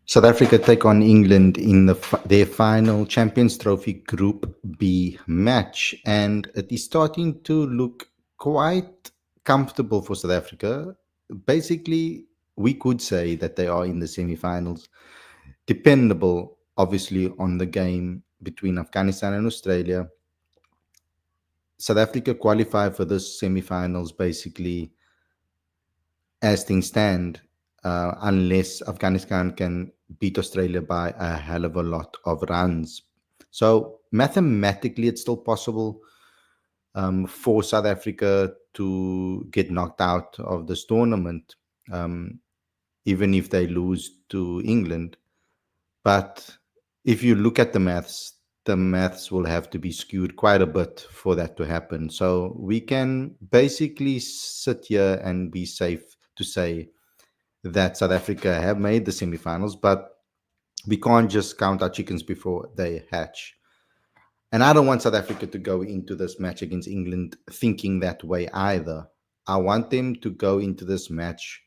South Africa take on England in their final Champions Trophy Group B match, and it is starting to look quite comfortable for South Africa. Basically, we could say that they are in the semi-finals, dependable obviously on the game between Afghanistan and Australia. South Africa qualify for this semi-finals basically as things stand, unless Afghanistan can beat Australia by a hell of a lot of runs. So mathematically, it's still possible for South Africa to get knocked out of this tournament, um, even if they lose to England. But if you look at the maths will have to be skewed quite a bit for that to happen. So we can basically sit here and be safe to say that South Africa have made the semifinals, but we can't just count our chickens before they hatch. And I don't want South Africa to go into this match against England thinking that way either. I want them to go into this match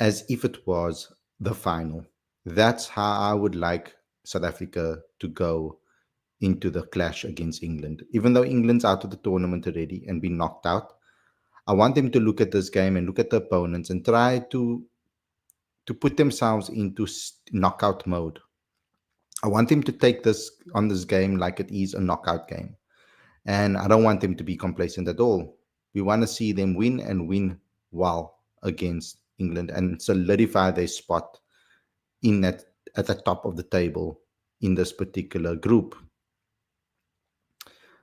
as if it was the final. That's how I would like South Africa to go into the clash against England. Even though England's out of the tournament already and been knocked out, I want them to look at this game and look at the opponents and try to put themselves into knockout mode. I want them to take this on this game like it is a knockout game. And I don't want them to be complacent at all. We want to see them win and win well against England and solidify their spot in that at the top of the table in this particular group.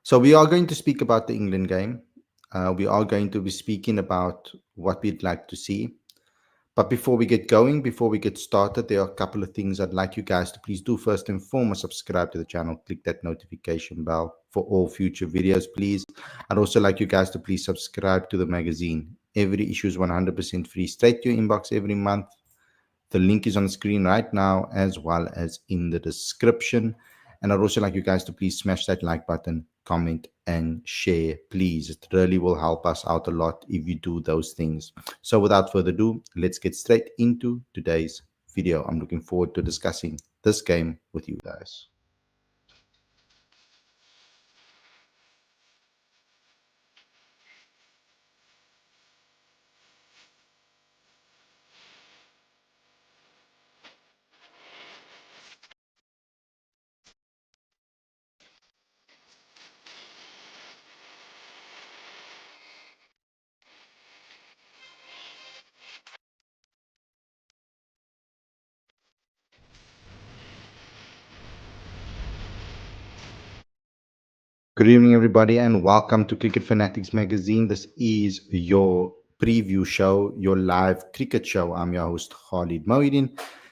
So we are going to speak about the England game. We are going to be speaking about what we'd like to see. But before we get going, before we get started, there are a couple of things I'd like you guys to please do. First and foremost, subscribe to the channel, click that notification bell for all future videos, please. I'd also like you guys to please subscribe to the magazine. Every issue is 100% free, straight to your inbox every month. The link is on the screen right now, as well as in the description. And I'd also like you guys to please smash that like button, comment, and share, please. It really will help us out a lot if you do those things. So without further ado, let's get straight into today's video. I'm looking forward to discussing this game with you guys. Good evening, everybody, and welcome to Cricket Fanatics Magazine. This is your preview show, your live cricket show. I'm your host, Khalid.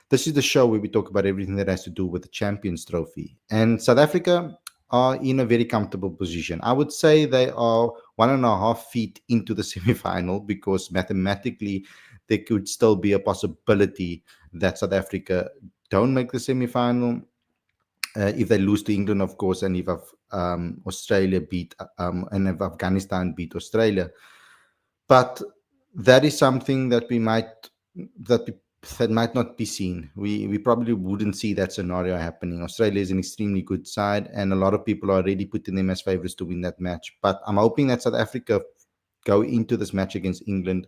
This is the show where we talk about everything that has to do with the Champions Trophy. And South Africa are in a very comfortable position. I would say they are 1.5 feet into the semi-final because mathematically there could still be a possibility that South Africa don't make the semi-final if they lose to England, of course, and if Australia beat and if Afghanistan beat Australia. But that is something that that that might not be seen. We probably wouldn't see that scenario happening. Australia is an extremely good side, and a lot of people are already putting them as favourites to win that match. But I'm hoping that South Africa go into this match against England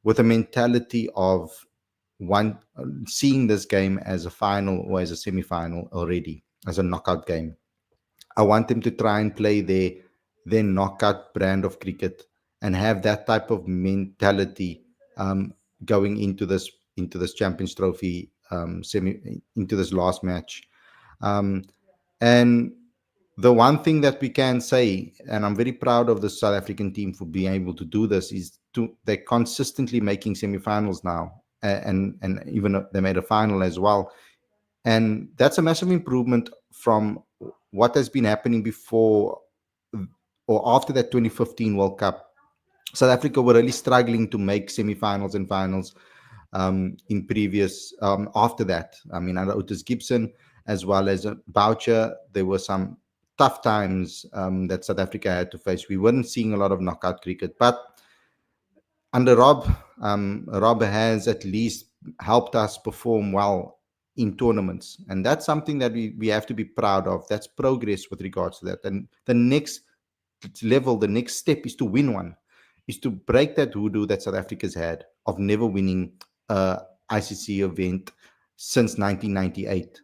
with a mentality of one seeing this game as a final or as a semi-final already, as a knockout game. I want them to try and play their knockout brand of cricket and have that type of mentality going into this Champions Trophy into this last match. Um, and the one thing that we can say, and I'm very proud of the South African team for being able to do this, is they're consistently making semi-finals now, and even they made a final as well, and that's a massive improvement from what has been happening before or after that 2015 World Cup. South Africa were really struggling to make semi-finals and finals in previous after that. I mean, under Otis Gibson as well as Boucher, there were some tough times that South Africa had to face. We weren't seeing a lot of knockout cricket, but under Rob has at least helped us perform well in tournaments. And that's something that we have to be proud of. That's progress with regards to that. And the next level, the next step is to win one, is to break that hoodoo that South Africa's had of never winning a ICC event since 1998,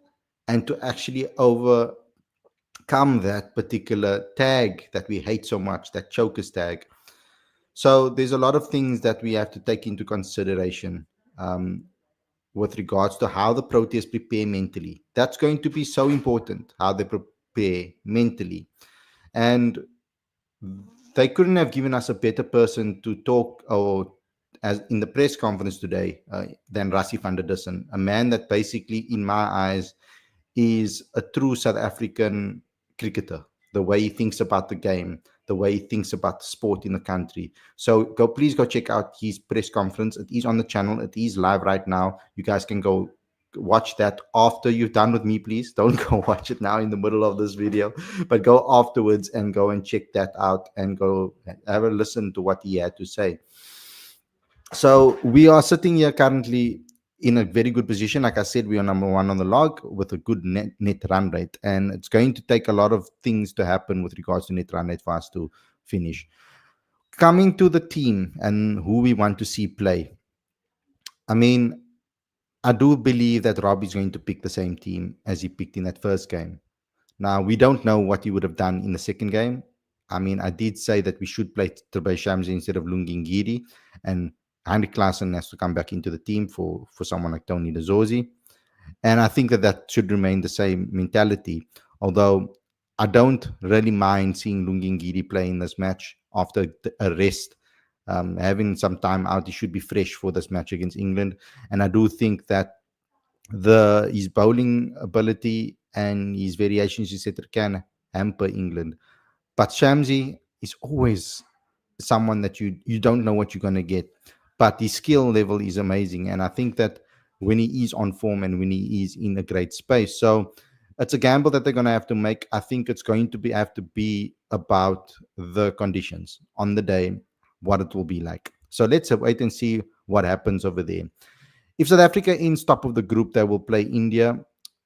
and to actually overcome that particular tag that we hate so much, that chokers tag. So there's a lot of things that we have to take into consideration with regards to how the Proteas prepare mentally. That's going to be so important, how they prepare mentally. And they couldn't have given us a better person to talk or as in the press conference today than Rassie van der Dussen, a man that basically, in my eyes, is a true South African cricketer. The way he thinks about the game, the way he thinks about the sport in the country. So please go check out his press conference. It is on the channel. It is live right now. You guys can go watch that after you've done with me. Please don't go watch it now in the middle of this video, but go afterwards and go and check that out and go have a listen to what he had to say. So we are sitting here currently in a very good position. Like I said, we are number one on the log with a good net run rate, and it's going to take a lot of things to happen with regards to net run rate for us to finish. Coming to the team and who we want to see play, I mean, I do believe that Rob is going to pick the same team as he picked in that first game. Now, we don't know what he would have done in the second game. I mean, I did say that we should play Trubay Shamsi instead of Lungingiri, and Heinrich Klaassen has to come back into the team for someone like Tony Lazozi. And I think that that should remain the same mentality. Although I don't really mind seeing Lungingiri play in this match after a rest. Having some time out, he should be fresh for this match against England. And I do think that his bowling ability and his variations, etc., can hamper England. But Shamsi is always someone that you don't know what you're going to get. But his skill level is amazing. And I think that when he is on form and when he is in a great space. So it's a gamble that they're going to have to make. I think it's going to have to be about the conditions on the day, what it will be like. So let's wait and see what happens over there. If South Africa ends top of the group, they will play India.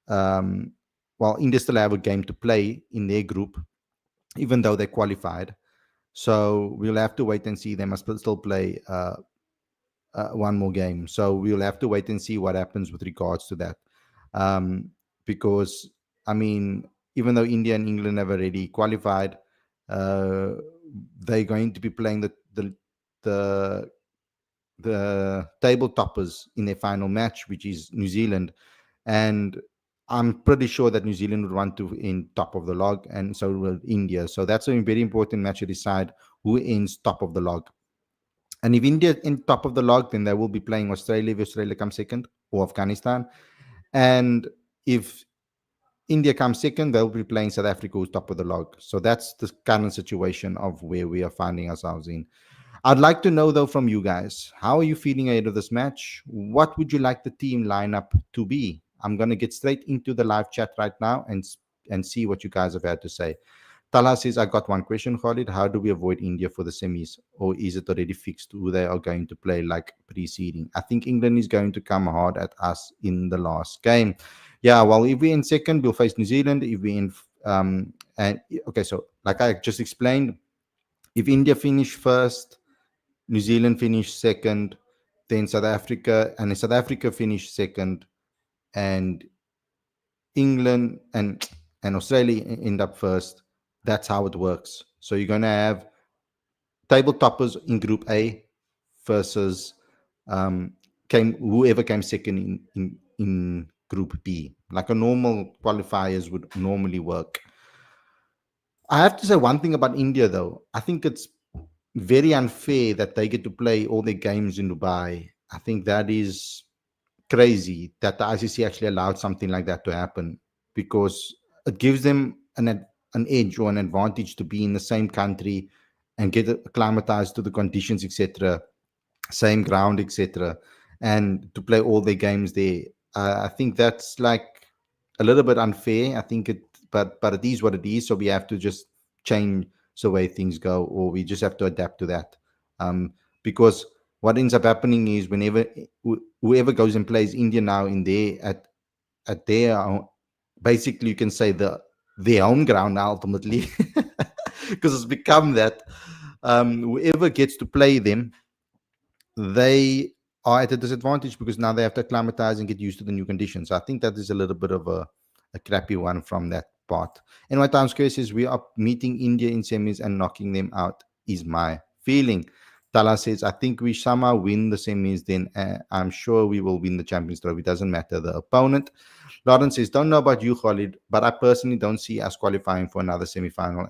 Well, India still have a game to play in their group, even though they qualified. So we'll have to wait and see. They must still play one more game. So we'll have to wait and see what happens with regards to that. Because, I mean, even though India and England have already qualified, they're going to be playing the table toppers in their final match, which is New Zealand. And I'm pretty sure that New Zealand would want to end top of the log, and so will India. So that's a very important match to decide who ends top of the log. And if India end top of the log, then they will be playing Australia if Australia comes second, or Afghanistan. And if India comes second, they'll be playing South Africa, who's top of the log. So that's the current situation of where we are finding ourselves in. I'd like to know, though, from you guys, how are you feeling ahead of this match? What would you like the team lineup to be? I'm going to get straight into the live chat right now and see what you guys have had to say. Talha says, I got one question, Khalid. How do we avoid India for the semis? Or is it already fixed who they are going to play like preceding? I think England is going to come hard at us in the last game. Yeah, well, if we in second, we'll face New Zealand. If we in so like I just explained, if India finish first, New Zealand finish second, then South Africa, and if South Africa finish second, and England and Australia end up first. That's how it works. So you're going to have table toppers in Group A versus whoever came second in Group B, like a normal qualifiers would normally work. I have to say one thing about India, though. I think it's very unfair that they get to play all their games in Dubai. I think that is crazy that the ICC actually allowed something like that to happen, because it gives them an edge or an advantage to be in the same country and get acclimatized to the conditions, etc., same ground, etc., and to play all their games there. I think that's like a little bit unfair. I think but it is what it is. So we have to just change the way things go, or we just have to adapt to that. Because what ends up happening is whenever whoever goes and plays India now in there at their basically you can say their home ground now ultimately, because it's become that whoever gets to play them, they are at a disadvantage because now they have to acclimatize and get used to the new conditions. I think that is a little bit of a crappy one from that part. And my time square says we are meeting India in semis and knocking them out is my feeling. Tala says, I think we somehow win the semis, then I'm sure we will win the Champions Trophy. It doesn't matter the opponent. Lawrence says, don't know about you, Khalid, but I personally don't see us qualifying for another semi-final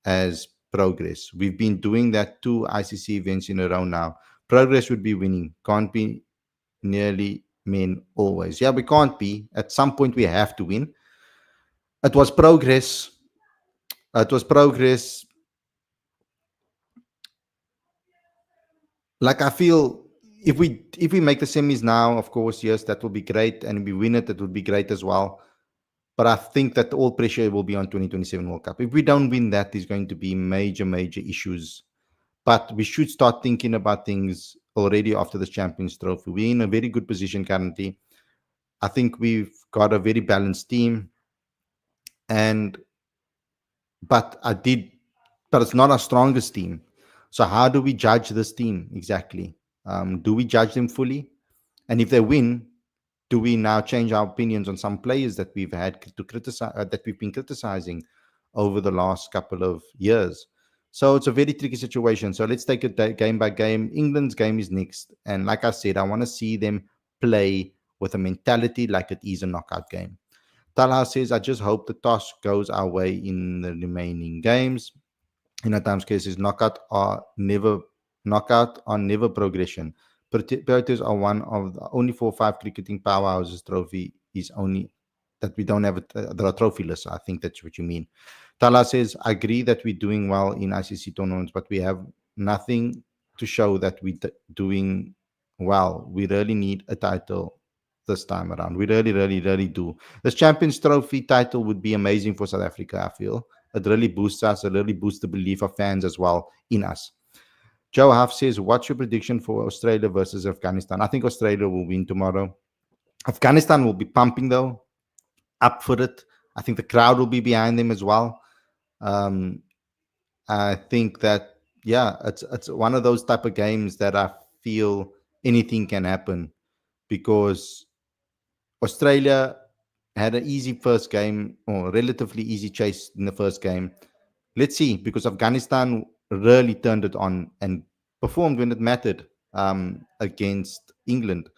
as progress. We've been doing that 2 ICC events in a row now. Progress would be winning. Can't be nearly men always. Yeah, we can't be. At some point, we have to win. It was progress. It was progress. Like I feel if we make the semis now, of course, yes, that will be great, and if we win it, it would be great as well. But I think that all pressure will be on 2027 World Cup. If we don't win that, there's going to be major issues. But we should start thinking about things already after this Champions Trophy. We're in a very good position currently. I think we've got a very balanced team, and but I did, but it's not our strongest team. So how do we judge this team exactly? Do we judge them fully? And if they win, do we now change our opinions on some players that we've had to criticize, that we've been criticizing over the last couple of years? So it's a very tricky situation. So let's take it game by game. England's game is next, and like I said, I want to see them play with a mentality like it is a knockout game. Talha says, I just hope the toss goes our way in the remaining games. In a times cases, knockout are never progression. Proteas are one of the only 4 or 5 cricketing powerhouses. Trophy is only that we don't have it. There are trophyless. I think that's what you mean. Tala says, I agree that we're doing well in ICC tournaments, but we have nothing to show that we're doing well. We really need a title this time around. We really do. This Champions Trophy title would be amazing for South Africa, I feel. It really boosts us. It really boosts the belief of fans as well in us. Joe Huff says, what's your prediction for Australia versus Afghanistan? I think Australia will win tomorrow. Afghanistan will be pumping, though, up for it. I think the crowd will be behind them as well. Um, I think that, yeah, it's one of those type of games that I feel anything can happen because Australia had an easy first game or relatively easy chase in the first game. Let's see, because Afghanistan really turned it on and performed when it mattered against England.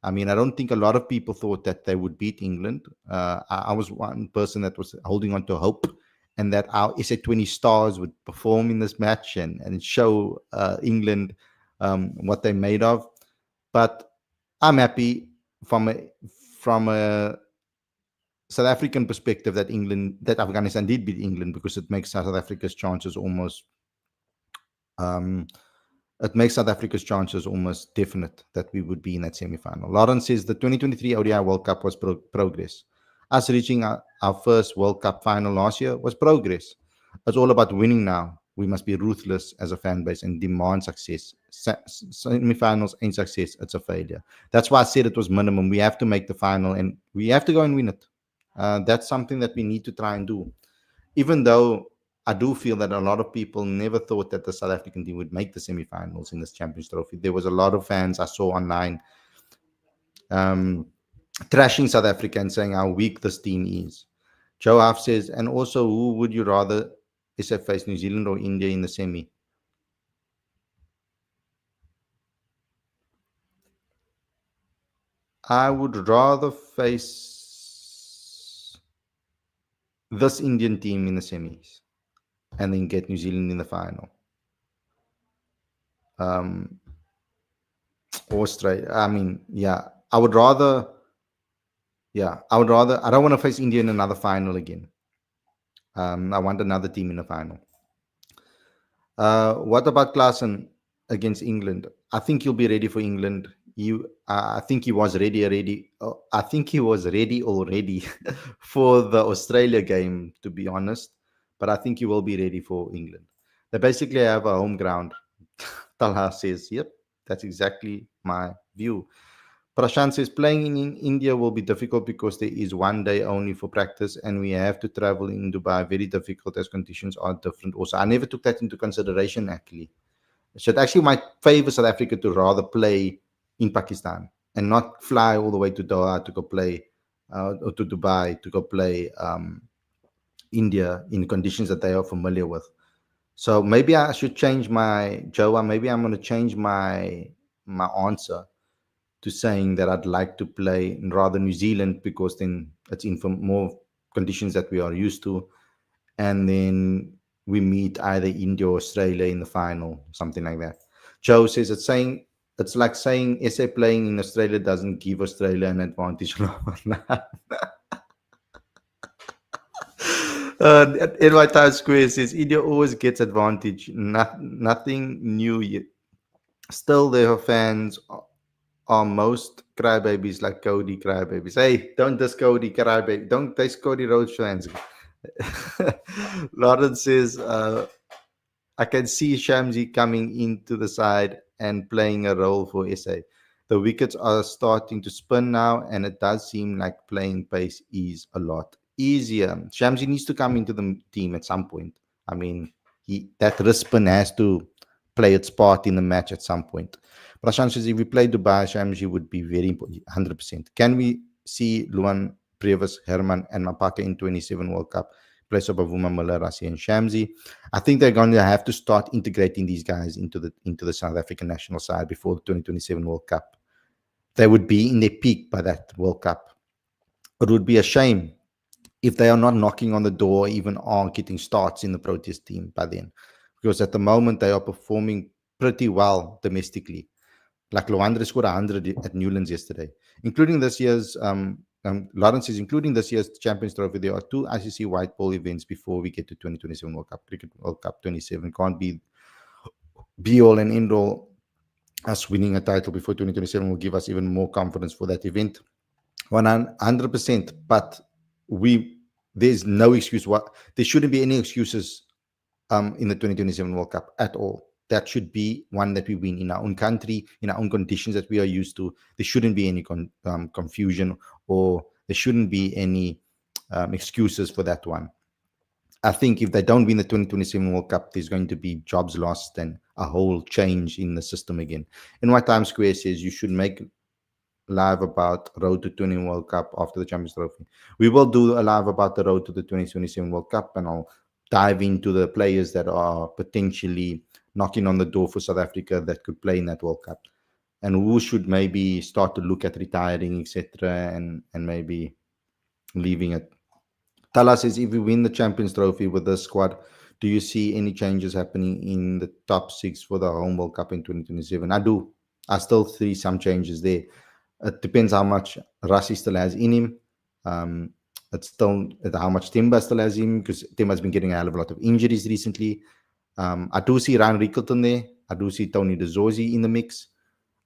I mean, I don't think a lot of people thought that they would beat England. I was one person that was holding on to hope and that our SA20 stars would perform in this match and show England what they're made of. But I'm happy from a South African perspective that Afghanistan did beat England because it makes South Africa's chances almost um, definite that we would be in that semi-final. Lawrence says the 2023 ODI World Cup was progress. Us reaching our first World Cup final last year was progress. It's all about winning now. We must be ruthless as a fan base and demand success. Semi-finals ain't success; it's a failure. That's why I said it was minimum. We have to make the final and we have to go and win it. That's something that we need to try and do. Even though I do feel that a lot of people never thought that the South African team would make the semi-finals in this Champions Trophy. There was a lot of fans I saw online um, trashing South Africa and saying how weak this team is. Joe Huff says, and also, who would you rather SF face, New Zealand or India in the semi? I would rather face this Indian team in the semis and then get New Zealand in the final. Australia. I mean, yeah, I would rather. Yeah, I would rather. I don't want to face India in another final again. I want another team in the final. What about Klaassen against England? I think he'll be ready for England. I think he was ready. I think he was ready already for the Australia game, to be honest. But I think he will be ready for England. They basically have a home ground. Talha says, "Yep, that's exactly my view." Prashant says playing in India will be difficult because there is one day only for practice and we have to travel in Dubai. Very difficult as conditions are different. Also, I never took that into consideration actually. So it actually might favor South Africa to rather play in Pakistan and not fly all the way to Doha to go play or to Dubai to go play India in conditions that they are familiar with. So maybe I should change my Joa. Maybe I'm going to change my answer to saying that I'd like to play in rather New Zealand because then it's in for more conditions that we are used to, and then we meet either India or Australia in the final, something like that. Joe says it's like saying SA playing in Australia doesn't give Australia an advantage. NY Times Square says India always gets advantage. Nothing new yet. Still, their fans are most crybabies like Cody crybabies. Hey, don't diss Cody crybaby. Don't diss Cody Rhodes fans. Lawrence says, I can see Shamsi coming into the side and playing a role for SA. The wickets are starting to spin now, and it does seem like playing pace is a lot easier. Shamsi needs to come into the team at some point. I mean, that wrist spin has to play its part in the match at some point. Prashant says if we play Dubai, Shamsi would be very important, 100%. Can we see Luan, Previs, Herman, and Mapaka in 27 World Cup? Place of Bavuma, Miller, Rassi, and Shamsi. I think they're going to have to start integrating these guys into the South African national side before the 2027 World Cup. They would be in their peak by that World Cup. It would be a shame if they are not knocking on the door, even are getting starts in the Proteas team by then, because at the moment they are performing pretty well domestically. Like Loandre scored 100 at Newlands yesterday, including this year's. Lawrence is including this year's Champions Trophy. There are two ICC white ball events before we get to 2027 World Cup. Cricket World Cup 27 can't be all and end all. Us winning a title before 2027 will give us even more confidence for that event. 100%. But there's no excuse. There shouldn't be any excuses in the 2027 World Cup at all. That should be one that we win in our own country, in our own conditions that we are used to. There shouldn't be any confusion, or there shouldn't be any excuses for that one. I think if they don't win the 2027 World Cup, there's going to be jobs lost and a whole change in the system again. And why Times Square says you should make live about road to 20 World Cup after the Champions Trophy. We will do a live about the road to the 2027 World Cup, and I'll dive into the players that are potentially knocking on the door for South Africa that could play in that World Cup, and who should maybe start to look at retiring, etc., and maybe leaving it. Tala says, if we win the Champions Trophy with this squad, do you see any changes happening in the top six for the home World Cup in 2027? I do. I still see some changes there. It depends how much Rassi still has in him. It's still how much Timber still has in him, because Timber's been getting a hell of a lot of injuries recently. I do see Ryan Rickleton there. I do see Tony De Zorzi in the mix.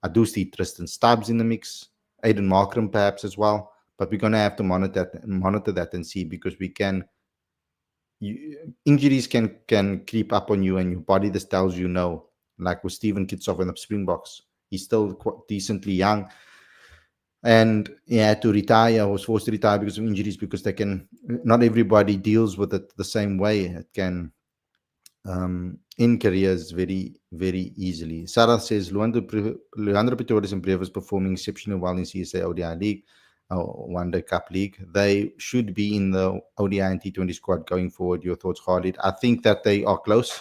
I do see Tristan Stubbs in the mix. Aiden Markram perhaps as well. But we're going to have to monitor that and see, because injuries can creep up on you, and your body just tells you no. Like with Stephen Kitsoff in the Springboks, he's still quite decently young, and he had to retire, was forced to retire because of injuries, because not everybody deals with it the same way. It can in careers very, very easily. Sarah says Leandro Pretorius and Brevis performing exceptionally well in CSA ODI League, One Day Cup League. They should be in the ODI and T20 squad going forward. Your thoughts, Khalid? I think that they are close,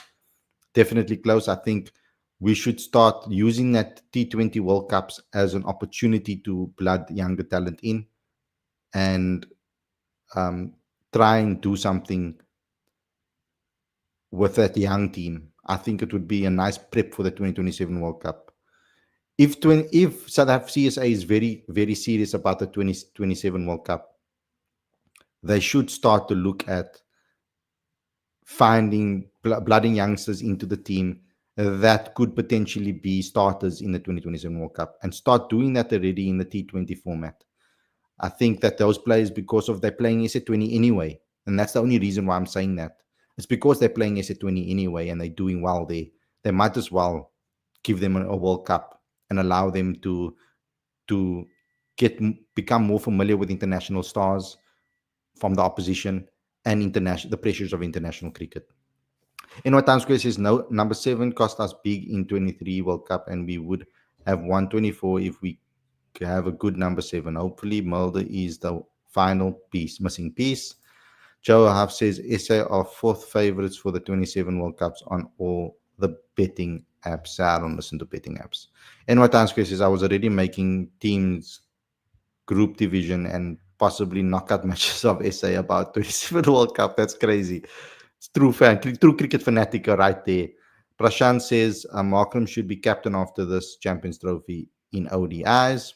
definitely close. I think we should start using that T20 World Cups as an opportunity to blood younger talent in, and try and do something with that young team. I think it would be a nice prep for the 2027 World Cup. If South Africa CSA is very, very serious about the 2027 World Cup, they should start to look at finding blooding youngsters into the team that could potentially be starters in the 2027 World Cup, and start doing that already in the T20 format. I think that those players, because of they're playing SA20 anyway, and that's the only reason why I'm saying that. It's because they're playing SA20 anyway and they're doing well there. They might as well give them a World Cup and allow them to become more familiar with international stars from the opposition and the pressures of international cricket. In what Times Square says, no, number 7 cost us big in 23 World Cup, and we would have won 24 if we have a good number 7. Hopefully, Mulder is the final missing piece. Joe Huff says SA are fourth favorites for the 27 World Cups on all the betting apps. I don't listen to betting apps. And what Times Square says, I was already making teams group division and possibly knockout matches of SA about 27 World Cup. That's crazy. It's true cricket fanatic right there. Prashant says Markram should be captain after this Champions Trophy in ODIs.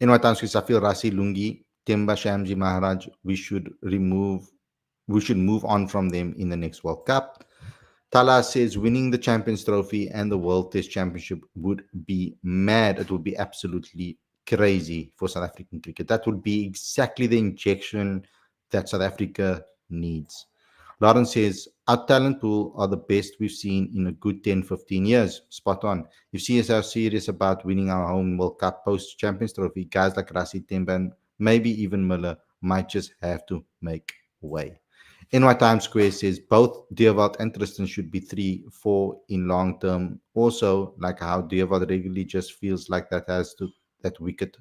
In my times, I feel Rasi Lungi, Temba Shamji Maharaj, we should move on from them in the next World Cup. Tala says winning the Champions Trophy and the World Test Championship would be mad. It would be absolutely crazy for South African cricket. That would be exactly the injection that South Africa needs. Lawrence says, our talent pool are the best we've seen in a good 10, 15 years. Spot on. If CSR are serious about winning our home World Cup post Champions Trophy, guys like Rasi Temban, maybe even Miller, might just have to make way. NY Times Square says both Deerwold and Tristan should be 3, 4 in long term. Also, like how Deerwold regularly just feels like that wicket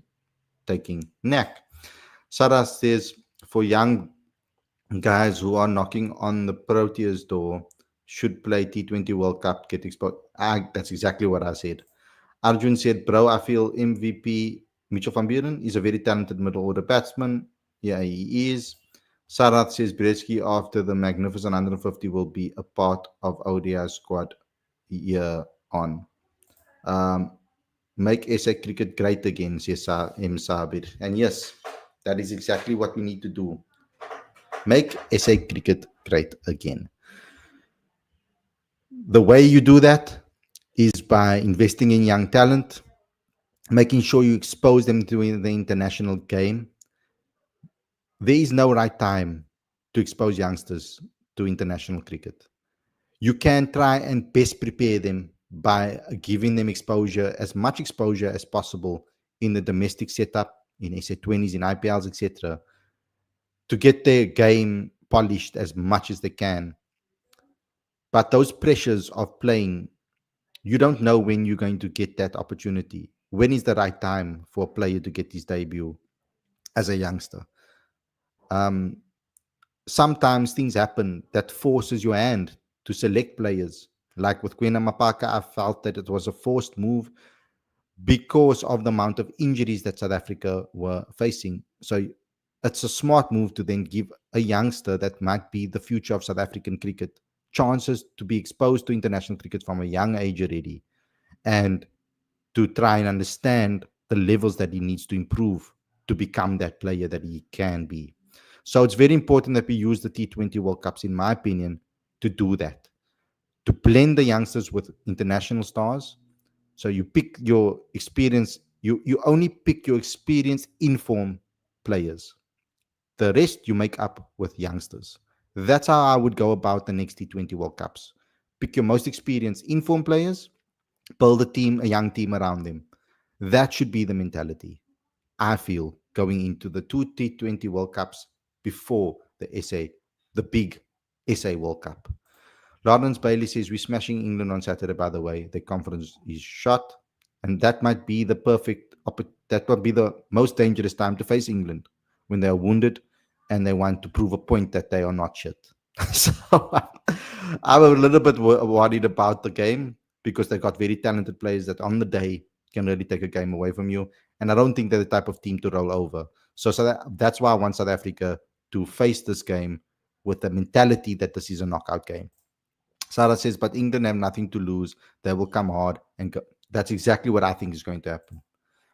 taking knack. Sarah says for young guys who are knocking on the Proteas door should play T20 World Cup, get exposed. That's exactly what I said. Arjun said, bro, I feel MVP Mitchell van Buren is a very talented middle order batsman. Yeah, he is. Sarath says Bretsky after the magnificent 150 will be a part of ODI squad year on. Make SA cricket great again, says M. Sabir. And yes, that is exactly what we need to do. Make SA cricket great again. The way you do that is by investing in young talent, making sure you expose them to the international game. There is no right time to expose youngsters to international cricket. You can try and best prepare them by giving them exposure, as much exposure as possible in the domestic setup, in SA20s, in IPLs, etc., to get their game polished as much as they can. But those pressures of playing, you don't know when you're going to get that opportunity. When is the right time for a player to get his debut as a youngster? Sometimes things happen that forces your hand to select players. Like with Kwena Mapaka, I felt that it was a forced move because of the amount of injuries that South Africa were facing. So it's a smart move to then give a youngster that might be the future of South African cricket chances to be exposed to international cricket from a young age already, and to try and understand the levels that he needs to improve to become that player that he can be. So it's very important that we use the T20 World Cups, in my opinion, to do that, to blend the youngsters with international stars. So you pick your experience, you only pick your experienced informed players. The rest you make up with youngsters. That's how I would go about the next T20 World Cups. Pick your most experienced informed players, build a young team around them. That should be the mentality, I feel, going into the two T20 World Cups before the big SA World Cup. Lawrence Bailey says, we're smashing England on Saturday, by the way. The conference is shot. And that might be that would be the most dangerous time to face England, when they are wounded and they want to prove a point that they are not shit. So I'm a little bit worried about the game, because they got very talented players that on the day can really take a game away from you. And I don't think they're the type of team to roll over. So that's why I want South Africa to face this game with the mentality that this is a knockout game. Sarah says, but England have nothing to lose. They will come hard and go. That's exactly what I think is going to happen.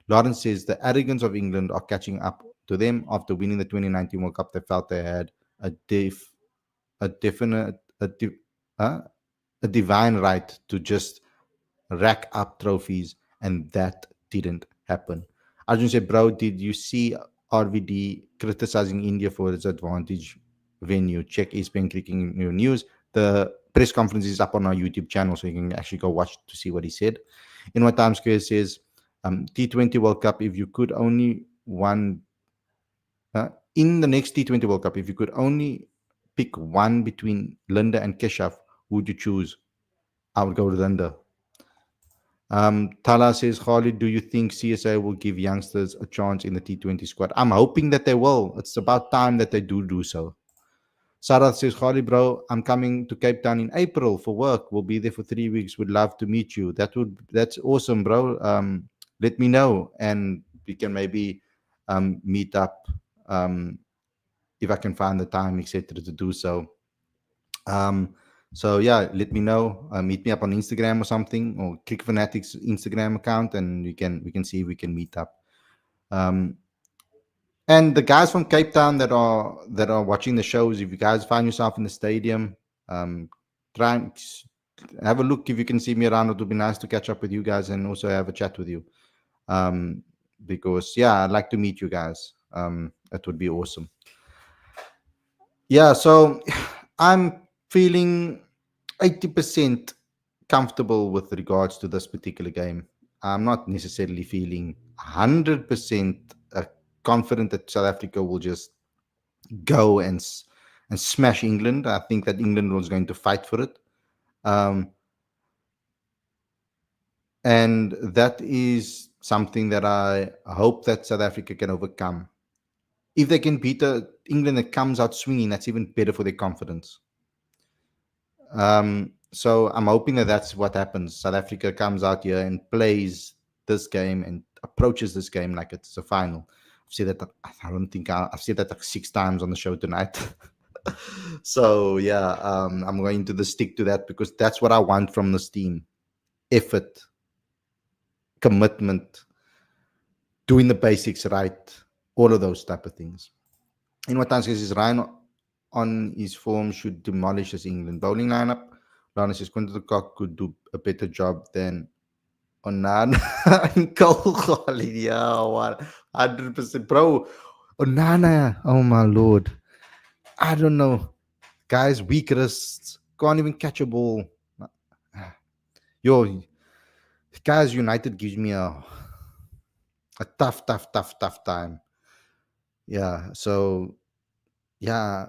Lawrence says the arrogance of England are catching up to them after winning the 2019 World Cup. They felt they had a divine right to just rack up trophies, and that didn't happen. Arjun said, bro, did you see RVD criticizing India for its advantage venue? Check ESPN Cricket News. The press conference is up on our YouTube channel, so you can actually go watch to see what he said. In what Times Square says, T20 World Cup, if you could only one in the next T20 World Cup, if you could only pick one between Linda and Keshav, who would you choose? I would go with Linda. Tala says, Khalid, do you think CSA will give youngsters a chance in the T20 squad? I'm hoping that they will. It's about time that they do so. Sarah says, Khalid, bro, I'm coming to Cape Town in April for work. We'll be there for 3 weeks. Would love to meet you. That's awesome, bro. Let me know and we can maybe meet up um, if I can find the time, etc., to do so. Um, so yeah, let me know. Meet me up on Instagram or something, or Kick Fanatics Instagram account, and we can see if we can meet up. Um, and the guys from Cape Town that are watching the shows, if you guys find yourself in the stadium, try and have a look if you can see me around. It would be nice to catch up with you guys and also have a chat with you. Um, because yeah, I'd like to meet you guys. That would be awesome. Yeah, so I'm feeling 80% comfortable with regards to this particular game. I'm not necessarily feeling 100% confident that South Africa will just go and smash England. I think that England was going to fight for it. Um, and that is something that I hope that South Africa can overcome. If they can beat England that comes out swinging, that's even better for their confidence. So I'm hoping that that's what happens. South Africa comes out here and plays this game and approaches this game like it's a final. I've said that. I don't think I've said that like 6 times on the show tonight. So yeah, I'm going to stick to that because that's what I want from this team: effort, commitment, doing the basics right, all of those type of things. In what time is Ryan on his form should demolish his England bowling lineup. Lana says Quinton de Kock could do a better job than Onana and Cole Khalid. Yeah, 100%. Bro, Onana, oh my lord. I don't know. Guys, weak wrists, can't even catch a ball. Yo, guys, United gives me a tough time. Yeah, so yeah,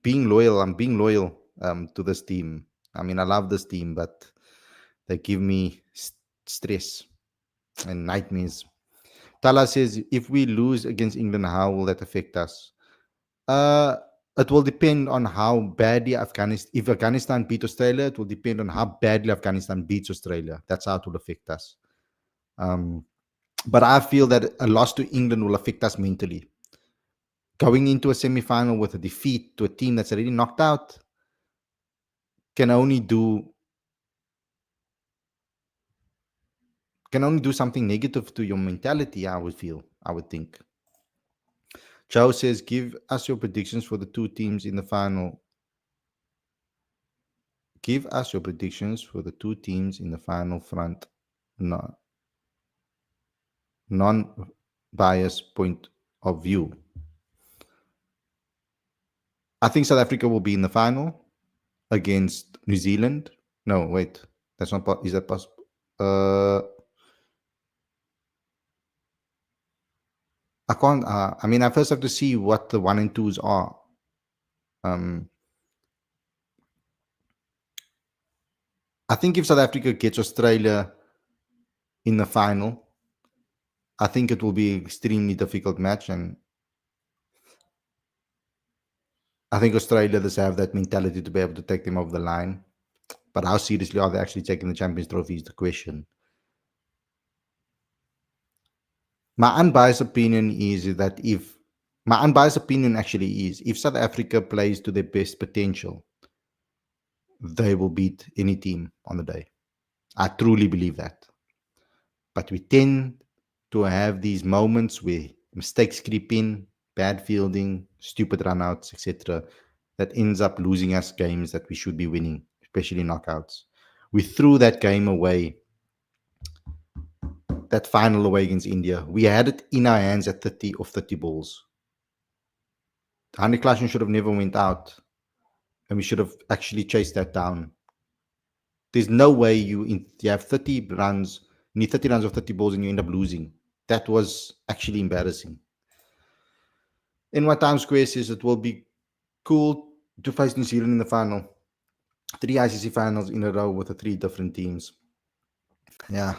being loyal. I'm being loyal to this team. I mean, I love this team, but they give me stress and nightmares. Tala says, if we lose against England, how will that affect us? Uh, it will depend on how badly Afghanistan. If Afghanistan beat Australia, it will depend on how badly Afghanistan beats Australia. That's how it will affect us. But I feel that a loss to England will affect us mentally. Going into a semi-final with a defeat to a team that's already knocked out can only do something negative to your mentality. I would think. Joe says, give us your predictions for the two teams in the final. Give us your predictions for the two teams in the final front. No, non-biased point of view. I think South Africa will be in the final against New Zealand. No, wait. That's not. Is that possible? I can't. I mean, I first have to see what the 1 and 2s are. I think if South Africa gets Australia in the final, I think it will be an extremely difficult match, and I think Australia does have that mentality to be able to take them over the line. But how seriously are they actually taking the Champions Trophy is the question. My unbiased opinion is that if South Africa plays to their best potential, they will beat any team on the day. I truly believe that. But we tend to have these moments where mistakes creep in, bad fielding, stupid runouts, etc., that ends up losing us games that we should be winning, especially knockouts. We threw that game away, that final away against India. We had it in our hands at 30 of 30 balls. Hani Klashen should have never went out, and we should have actually chased that down. There's no way you have 30 runs, You need 30 runs of 30 balls and you end up losing. That was actually embarrassing. NY Times Square says it will be cool to face New Zealand in the final. Three ICC finals in a row with the three different teams. Yeah,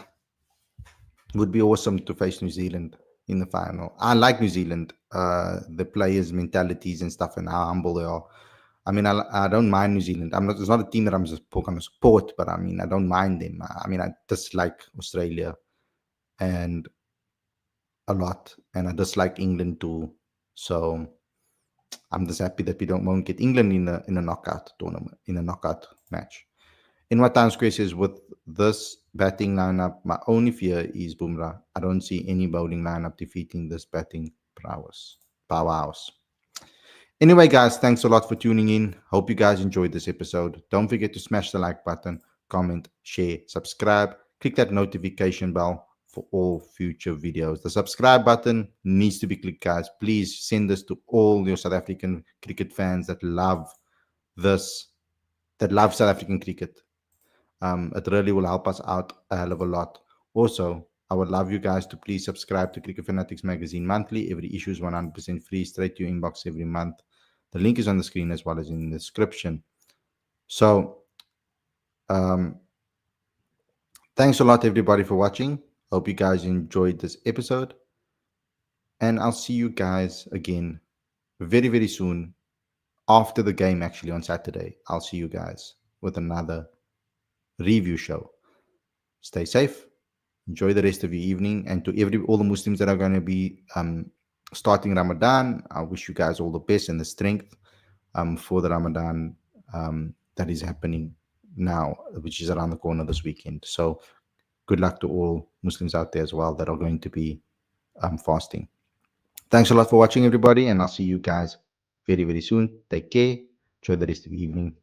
it would be awesome to face New Zealand in the final. I like New Zealand, the players' mentalities and stuff, and how humble they are. I mean, I don't mind New Zealand. I'm not. It's not a team that I'm just going to support, but I mean, I don't mind them. I mean, I dislike Australia and a lot, and I dislike England too. So I'm just happy that we don't won't get England in a knockout tournament, in a knockout match. In what Times Square says, with this batting lineup, my only fear is Bumrah. I don't see any bowling lineup defeating this batting prowess. Powerhouse. Anyway, guys, thanks a lot for tuning in. Hope you guys enjoyed this episode. Don't forget to smash the like button, comment, share, subscribe. Click that notification bell for all future videos. The subscribe button needs to be clicked, guys. Please send this to all your South African cricket fans that love this, that love South African cricket. It really will help us out a hell of a lot. Also, I would love you guys to please subscribe to Cricket Fanatics Magazine monthly. Every issue is 100% free, straight to your inbox every month. The link is on the screen as well as in the description. So, um, thanks a lot, everybody, for watching. Hope you guys enjoyed this episode. And I'll see you guys again very, very soon after the game, actually, on Saturday. I'll see you guys with another review show. Stay safe. Enjoy the rest of your evening. And to all the Muslims that are going to be starting Ramadan, I wish you guys all the best and the strength for the Ramadan that is happening now, which is around the corner this weekend. So good luck to all Muslims out there as well that are going to be fasting. Thanks a lot for watching, everybody, and I'll see you guys very, very soon. Take care. Enjoy the rest of the evening.